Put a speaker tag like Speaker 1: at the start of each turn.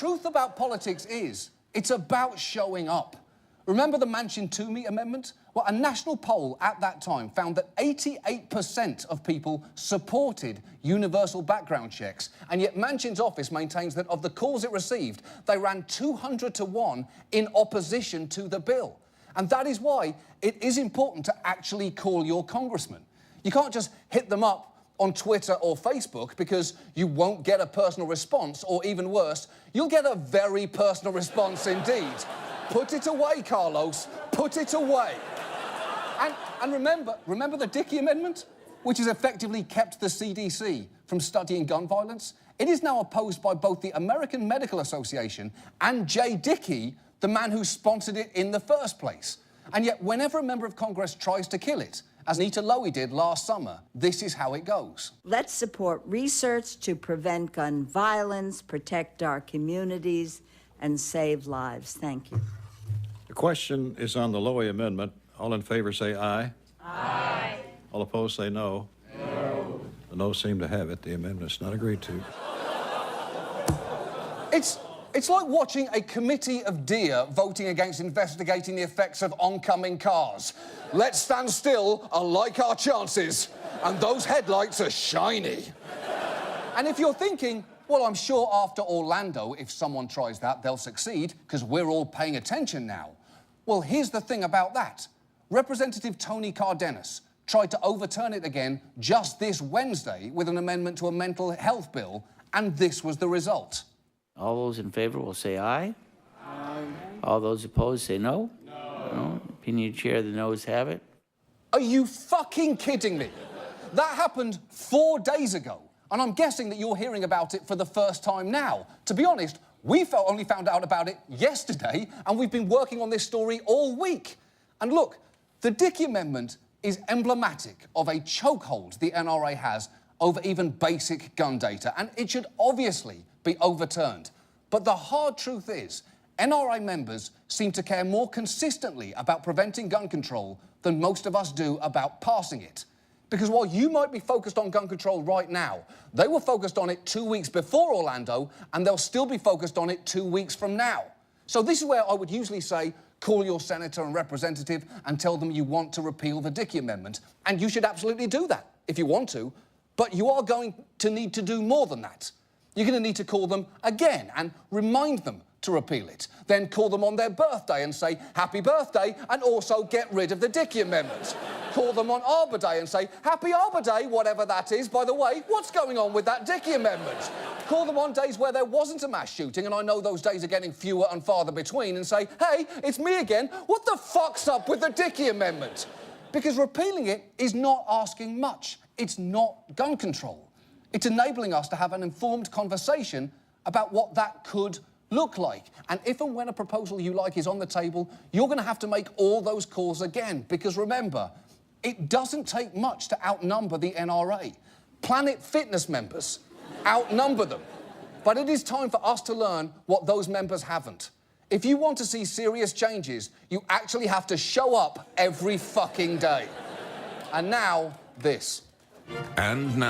Speaker 1: truth about politics is, it's about showing up. Remember the Manchin Toomey Amendment? Well, a national poll at that time found that 88% of people supported universal background checks, and yet Manchin's office maintains that of the calls it received, they ran 200 to 1 in opposition to the bill. And that is why it is important to actually call your congressman. You can't just hit them up on Twitter or Facebook, because you won't get a personal response, or even worse, you'll get a very personal response indeed. Put it away, Carlos. Put it away. And remember the Dickey Amendment, which has effectively kept the CDC from studying gun violence? It is now opposed by both the American Medical Association and J. Dickey, the man who sponsored it in the first place. And yet, whenever a member of Congress tries to kill it, as Nita Lowey did last summer, this is how it goes.
Speaker 2: Let's support research to prevent gun violence, protect our communities, and save lives. Thank you.
Speaker 3: The question is on the Lowey Amendment. All in favor say aye.
Speaker 4: Aye.
Speaker 3: All opposed say no.
Speaker 4: No.
Speaker 3: The noes seem to have it. The amendment's not agreed to.
Speaker 1: It's like watching a committee of deer voting against investigating the effects of oncoming cars. Let's stand still and like our chances. And those headlights are shiny. And if you're thinking, well, I'm sure after Orlando, if someone tries that, they'll succeed, because we're all paying attention now. Well, here's the thing about that. Representative Tony Cardenas tried to overturn it again just this Wednesday with an amendment to a mental health bill, and this was the result.
Speaker 4: All those in favor will say aye. Aye. All those opposed say no. No. Opinion of the chair, the noes have it.
Speaker 1: Are you fucking kidding me? That happened 4 days ago, and I'm guessing that you're hearing about it for the first time now. To be honest, we only found out about it yesterday, and we've been working on this story all week. And look, the Dickey Amendment is emblematic of a chokehold the NRA has over even basic gun data, and it should obviously be overturned. But the hard truth is, NRA members seem to care more consistently about preventing gun control than most of us do about passing it. Because while you might be focused on gun control right now, they were focused on it 2 weeks before Orlando, and they'll still be focused on it 2 weeks from now. So this is where I would usually say, call your senator and representative and tell them you want to repeal the Dickey Amendment. And you should absolutely do that if you want to, but you are going to need to do more than that. You're going to need to call them again and remind them to repeal it. Then call them on their birthday and say, happy birthday, and also get rid of the Dickey Amendment. Call them on Arbor Day and say, happy Arbor Day, whatever that is. By the way, what's going on with that Dickey Amendment? Call them on days where there wasn't a mass shooting, and I know those days are getting fewer and farther between, and say, hey, it's me again. What the fuck's up with the Dickey Amendment? Because repealing it is not asking much. It's not gun control. It's enabling us to have an informed conversation about what that could look like. And if and when a proposal you like is on the table, you're going to have to make all those calls again. Because remember, it doesn't take much to outnumber the NRA. Planet Fitness members outnumber them. But it is time for us to learn what those members haven't. If you want to see serious changes, you actually have to show up every fucking day. And now, this.
Speaker 5: And now.